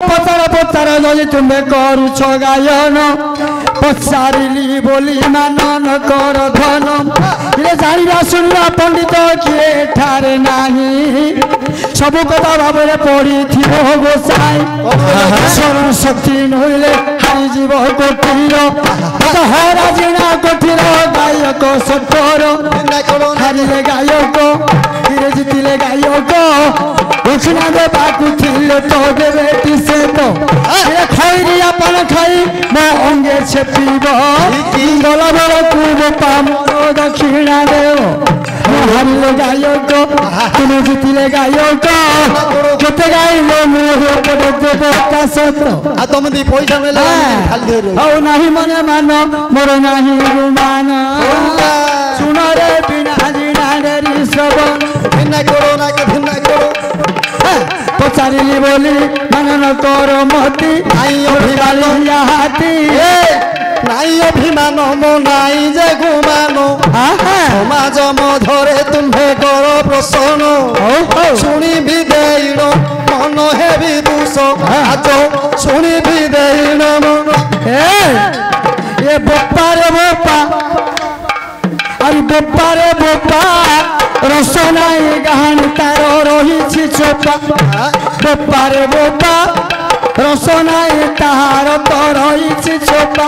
पचार पचार जदि तुम्हें करुछ गायन पचारिली बोली मानन कर धन जाना शुणा पंडित किए ठारे नाही सबु कथा भाव पढ़ी गोसाई शरण शक्ति नहले हारीजीव कोठीर हरा जिणा कोठीर गायक सफर हारिले गायक धीरे जितिले गायक दक्षिणा देवाकू थिले तो देवे से तो खैरी अपन खाई मो अंगे छेपीब गला बेल पूर्व पाम दक्षिणा देव हारिले गायक तुम जितिले गायक केते गाइलो मोह पड़े देवता सत तुम दी पैसा मिले औ नाही मने मान मोर नाही गुमान सुन रे बिना जिना रे श्रवण भिन्न करो ना के भिन्न करो पचारिली बोली मनन कर मती आई अभिमान हाथी नाई अभिमान मो नाई जे गुमानो समाज मधरे तुम्हें करो प्रसन्न शुणी भी देण मन हे विदुष आज शुणी भी देण मन ये बोपा रे बोपा अरे बोपा रे बोपा रसनाई गहन तार रही चोपा बोपा रे बोपा रसनाई तार तो रही चोपा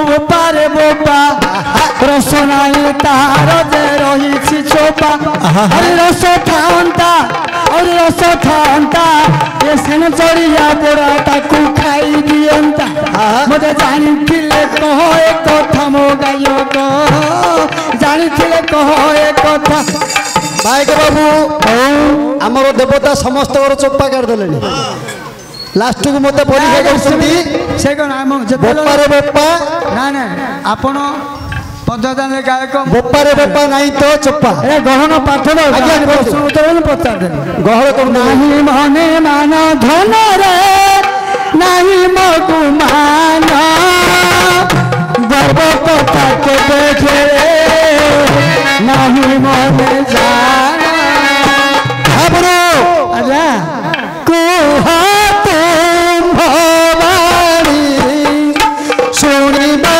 बोपा रे बोपा रसनाई तार जे रही चोपा अरे रस खाता और रस खाता ये सेन चढ़िया पोड़ा ताकू खाई दियंता मते जानी कह एक कथा मो गायक जानी कह एक कथा भाई बाबू आमर देवता समस्त चोपा काटिदे लास्ट को मत परीक्षा कर से कौन आम बोपारे बोपा ना ना आपण पद्धति गायक बोपारे बोपा नहीं तो चोपा ए गहन पाठ पचार गहन कर नहीं मने मान धन रे नहीं मगु मान गर्व कथा के देखे नहीं मने जाना अरे कुह तुम भवानी सुनिबा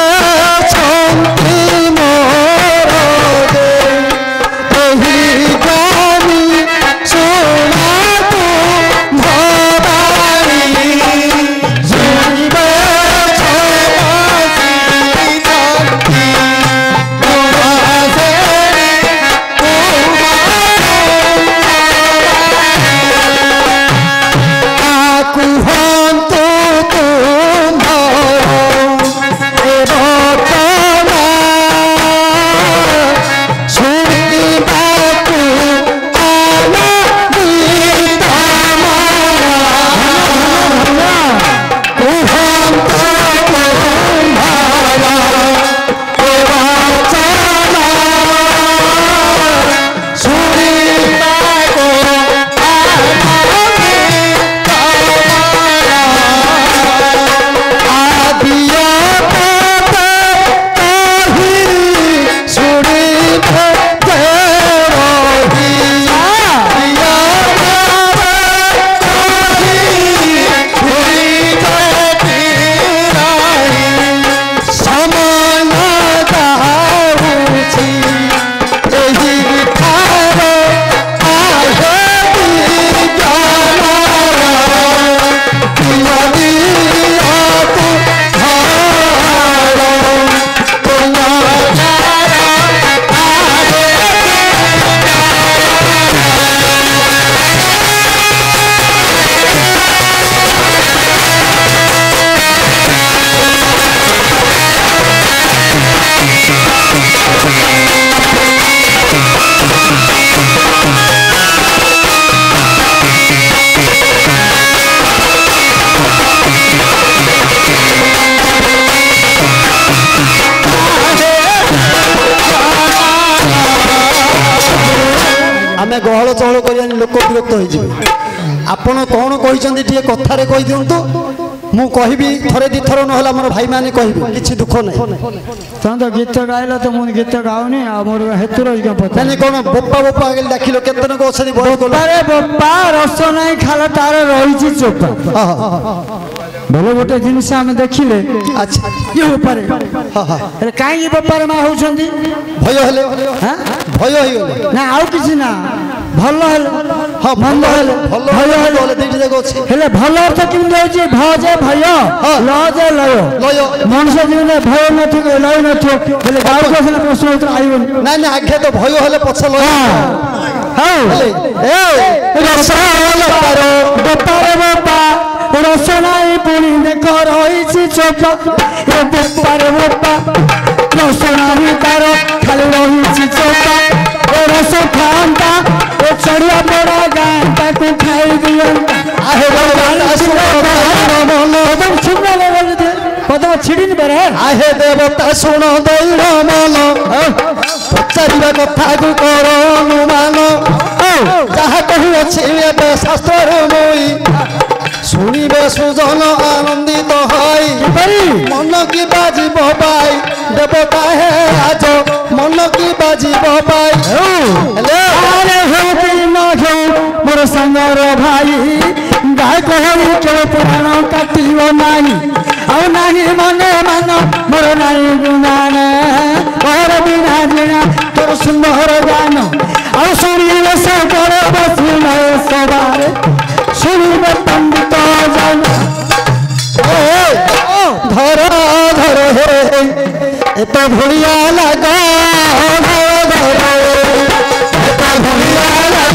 आमे गहल चहल कर लोक विरक्त हो आपण कौन कहते कथार कही दिंतु ମୁଁ କହିବି ଥରେ ଦି ଥର ନହେଲା ମୋର ଭାଇମାନେ କହିବେ କିଛି ଦୁଃଖ ନାହିଁ। ତମେ ତ ଗୀତ ଗାଇଲ ତ ମୁଁ ଗୀତ ଗାଉନି ଆଉ ମୋର ହେତୁର ମାନେ କ'ଣ ବୋପା ବୋପା ଆଗେ ଡାକିଲ କେତେ ଲୋକ ଅଛନ୍ତି ବୋପାରେ ବୋପା ରସ ନାହିଁ ଖାଲ ତାର ରହିଛି ଚୋପା। ଭଲ ଗୋଟେ ଜିନିଷ ଆମେ ଦେଖିଲେ ଇଏ ବୋପାରେ କାହିଁକି ବୋପାରେ ମା ହଉଛନ୍ତି? ଭୟ ହେଲେ ଭୟ ହେଇଗଲେ ନା ଆଉ କିଛି ନା ଭଲ ହେଲେ ମନ୍ଦ ହେଲେ ଭୟ ହେଲେ ଦୁଇଟି ଯାକ ଅଛି। ହେଲେ ଭଲ ଅର୍ଥ କେମିତି ହଉଛି? ଭ ଯେ ଭୟ ଲ ଯେ ଲୟ। ମଣିଷ ଜୀବନରେ ଭୟ ନଥିବ ଲୟ ନଥିବ ହେଲେ ଗାଁକୁ ଆସିଲେ ପ୍ରଶ୍ନ ଉତ୍ତର ଆଇବନି। ନାଇଁ ନାଇଁ ଆଜ୍ଞା ତ ଭୟ ହେଲେ ପଛ ଲୟ। ବେପାରେ ବୋପା ରସ ନାହିଁ ପୁଣି ଦେଖ ରହିଛି ଚୋପା। ଏ ବେପାରେ ବୋପା ରସ ନାହିଁ ତାର ଖାଲି ରହିଛି ଚୋପା। ଏ ରସ ଖାଆନ୍ତା ଏ ଚଢିଆ ପଡା ଗାଁ ତାକୁ ଖାଇ ଦିଅନ୍ତା। ପଦମ ଛିଡ଼ିନି ବେରେ ଆହେ ଦେବତା ଶୁଣ ଦୈଳ ମନ ପଚାରିବା କଥାକୁ କର ଅନୁମାନ। ଯାହା କହୁଅଛି ଏବେ ଶାସ୍ତ୍ରରୁ ମୁଇ ଶୁଣିବେ ସୁଜନ ଆନନ୍ଦିତ ହୋଇ। ମନ କି ବାଜିବ ପାଇ ଦେବତା ହେ ଆଜ ମନ କି ବାଜିବ ପାଇ। ମୋର ସାଙ୍ଗର ଭାଇ ଗାଈ କହଳି କେବେ ପୁରାଣ କାଟିବ ନାହିଁ। ଆଉ ନାହିଁ ମନେ ମାନ ମୋର ନାହିଁ ଗୁମାନ ମୋର ବିନା ଜିଣା ତୋର ସୁନ୍ଦର ଗାନ। ଆଉ ଶୁଣିଲେ ସେ ଘରେ ବସିଲେ ସବାରେ ଶୁଣିବେ ପଣ୍ଡିତ ଜାନ। ଧର ଧର ହେ ଏତ ଭଳିଆ ଲାଗ ଏତ ଭଳିଆ ଲାଗ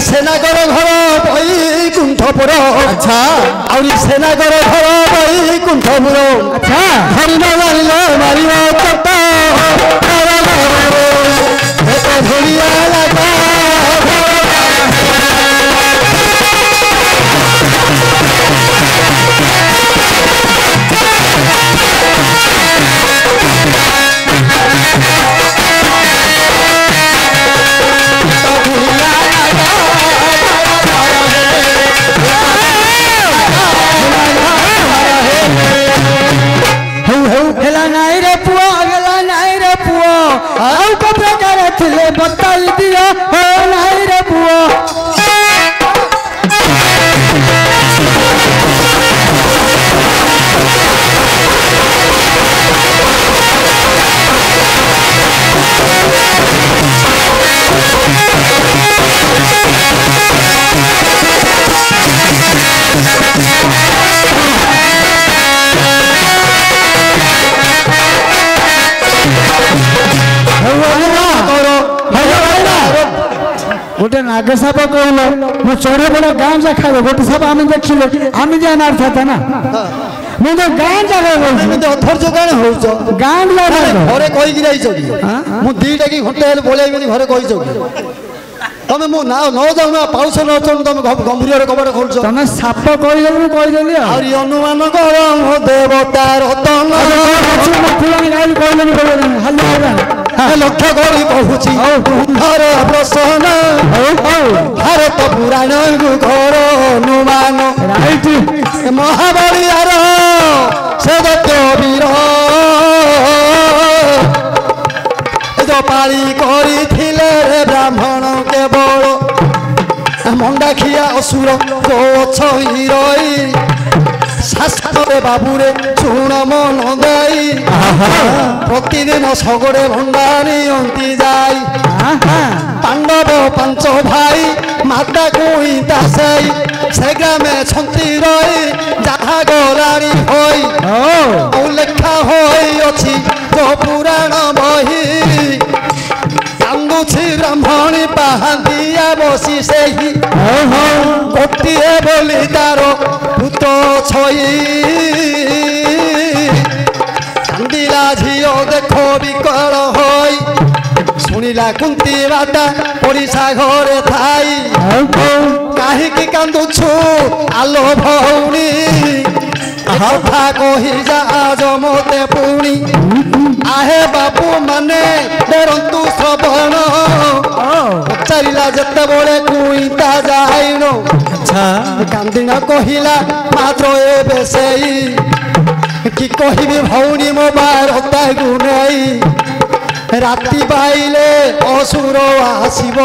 ସେନାଗର ଘର ବୈକୁଣ୍ଠପୁର। ଆଚ୍ଛା ଆହୁରି ସେନାଗର ଘର ବୈକୁଣ୍ଠପୁର। ଆଚ୍ଛା ଧରି ନ ମାରିଲ ମାରିବ ଚଟ ଏତେ ଧରିଆ ଲାଗ बताई दिया हो नहीं रे पुआ। गोटे नाग साप कहल मो चढ़े बड़ा गाँ जा खाए गोटे साप आम देखिले आम जा मारता था ना ମୁଁ ତ ଗାଁ ଜାଗା ଏମିତି ଅଥର୍ଜ କାଣ ହଉଛ? ଗାଁ ଘରେ କହିକି ଯାଇଛ କି? ମୁଁ ଦିଟା କି ଘଣ୍ଟା ହେଲେ ପଳେଇବିନି ଘରେ କହିଛ କି? ତମେ ମୋ ନାଁ ନ ଜାଣୁ ପାଉଛ ନ ଜାଣୁ ତମେ ଗମ୍ଭୀରରେ କବାଟ ଖୋଲୁଛ। ତମେ ସାପ କହିଦେଲି ମୁଁ କହିଦେଲି ଆହୁରି ଅନୁମାନ କର ଦେବତା ରତନ ଲକ୍ଷ୍ୟ କରି କହୁଛି କୁମ୍ଭର ପ୍ରସନ୍ନ ଭାରତ ପୁରାଣକୁ ଘର ଅନୁମାନ ମହାବଳୀର ସେ ବୀର ପାଳି କରିଥିଲେ ବ୍ରାହ୍ମଣ କେବଳ ମଣ୍ଡାଖିଆ ଅସୁର ଗଛ ହିରୋଇ ଶାସ୍ତ୍ରରେ ବାବୁରେ ଶୁଣ ମନ ଗାଇ ପ୍ରତିଦିନ ସଗଡ଼େ ଭଣ୍ଡା ନିଅନ୍ତି ଯାଇ ପାଣ୍ଡବ ପାଞ୍ଚ ଭାଇ ମାତା କୁଇ ଦାସାଇ ସେ ଗ୍ରାମେ ଛନ୍ତି ରହି ଯାହା ଗଲାଣି ହୋଇ ଲେଖା ହୋଇଅଛି ପୁରାଣ ବହି କାନ୍ଦୁଛି ବ୍ରାହ୍ମଣୀ ପାହାନ୍ତିଆ ବସି ସେହି ଗୋଟିଏ ବୋଲି ତାର ପୁତ୍ର ଛଇ କାନ୍ଦିଲା ଝିଅ ଦେଖ ବିକଳ ହୋଇ ଶୁଣିଲା କୁନ୍ତି ମାତା ପଡ଼ିଶା ଘରେ ଥାଇ କାହିଁକି କାନ୍ଦୁଛୁ ଆଲୋ ଭଉଣୀ କଥା କହି ଯାଜ ମତେ ପୁଣି ଆହେ ବାବୁ ମାନେ ଡରନ୍ତୁ ଶ୍ରବଣ ପଚାରିଲା ଯେତେବେଳେ କୁଇଁତା ଯାଇନ କାନ୍ଦିନ କହିଲା ମାତ୍ର ଏବେ ସେଇ କି କହିବି ଭଉଣୀ ମୋ ବାରତାକୁ ନେଇ ରାତି ପାଇଲେ ଅସୁର ଆସିବ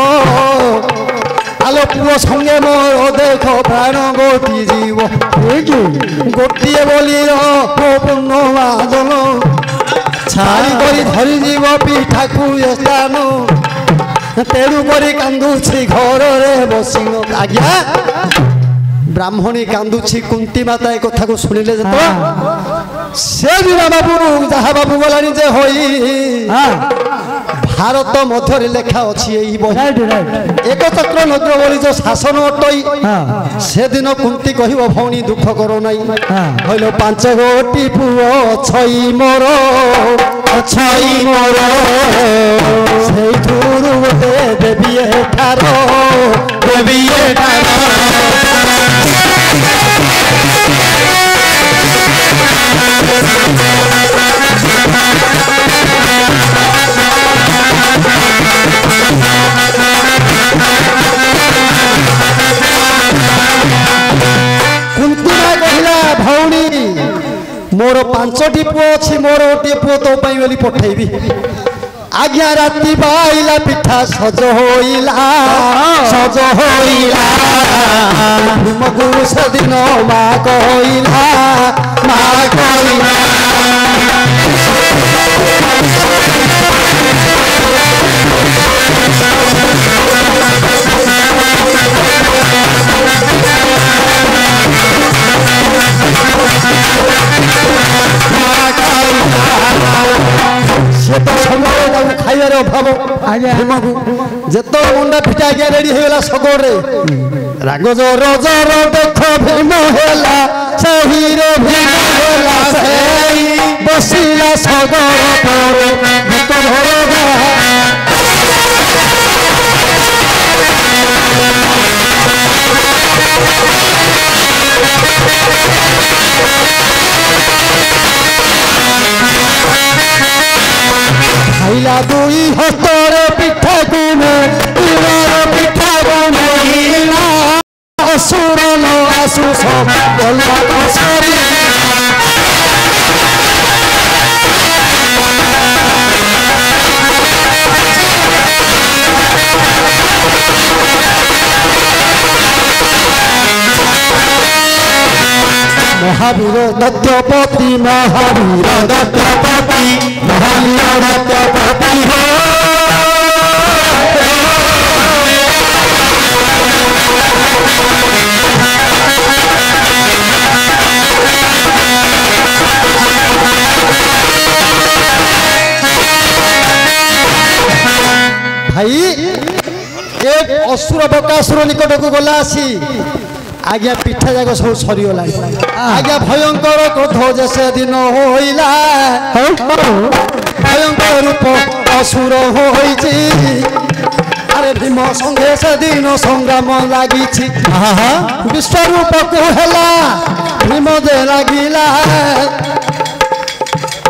ଆଲୋ ପୁଅ ସଙ୍ଗେ ମୋର ଦେଖ ପ୍ରାଣ ଗୋଟି ଯିବ ଗୋଟିଏ ବୋଲିର ପୂର୍ଣ୍ଣ ବାଦନ ଛାଇ କରି ଧରିଯିବ ପିଠାକୁ ଏ ସ୍ଥାନ ତେଣୁ କରି କାନ୍ଦୁଛି ଘରରେ ବସିନ ଆଜ୍ଞା ବ୍ରାହ୍ମଣୀ କାନ୍ଦୁଛି କୁନ୍ତି ମାତା ଏ କଥାକୁ ଶୁଣିଲେ ଯେତେବେଳେ ସେ ଦିନ ବାବୁ ଯାହା ବାବୁ ଗଲାଣି ଯେ ହୋଇ ଭାରତ ମଧ୍ୟରେ ଲେଖା ଅଛି ଏଇ ବହି ଏକଚକ୍ର ନଗ୍ର ବୋଲି ଯୋଉ ଶାସନ ଅଟଇ ସେଦିନ କୁନ୍ତି କହିବ ଭଉଣୀ ଦୁଃଖ କର ନାହିଁ କହିଲ 5 ଗୋଟି ପୁଅ ଛଇ ମୋର ସେଇଠୁରୁ ଗୋଟେ ଦେବୀ ଏଠାର କୁନ୍ତିମା କହିଲା ଭଉଣୀ ମୋର 5ଟି ପୁଅ ଅଛି ମୋର ଗୋଟିଏ ପୁଅ ତୋ ପାଇଁ ବୋଲି ପଠେଇବି ଆଜ୍ଞା ରାତି ପାଇଲା ପିଠା ସଜ ହୋଇଲା ତୁମକୁ ସେଦିନ ମା କହିଲା ସେ ତ ସମୟରେ ତାକୁ ଖାଇବାର ଅଭାବ ଭୀମକୁ ଯେତେବେଳେ ମୁଣ୍ଡା ପିଠା ଆଜ୍ଞା ରେଡି ହେଇଗଲା ସଗରରେ ରାଗ ଜର ଦେଖ ଭୀମ ହେଲା ସେହିରେ ଭୀମ ହେଲା ସେଇ ବସିଲା ସଗର ପରେ ଭୂତ ଧର ଖାଇଲା 2 ହସ୍ତରେ ପିଠାକୁ ପିଠାକୁ ନେଇଲା ଅସୁର ଆସୁ ସବୁ মহাবীর দত্তপতি মহাবীর দত্তপতি মহাবীর দত্তপতি ভাই এক অসুর বকাসুর নিকটକୁ গলা আসি आज्ञा पिठा जाक सब सरीगला आज्ञा भयंकर क्रोध जे से दिन होइला भयंकर रूप असुर होइछि अरे भीम संगे से दिन संग्राम लागिछि विश्वरूप को हेला भीम जे लागिला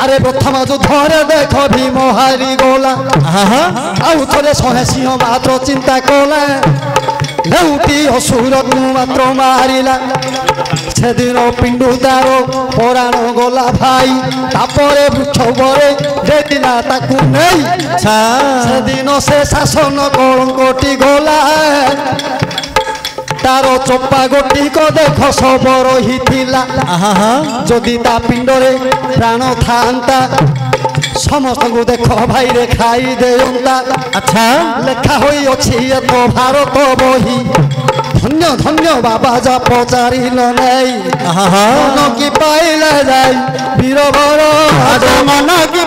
अरे प्रथम युद्धरे देख भीम हारी गला आउ थरे 100 सिंह मात्र चिंता कला लेउटी असुर को मात्र मारिला सेदिन पिंडु तार पराण गला भाई तापरे वृक्ष बरे देदिला ताकू नहीं सेदिन से शासन कलंकटी गला तार चोपा गोटी को देख सब रही जदि ता पिंडरे प्राण थांता समस्त को देख भाई रे खाई देउंता अच्छा लेखा होई अछि एत भारत बही धन्य धन्य बाबा जा पचारिल नै मन की पाइला जाई वीर वर आज मन की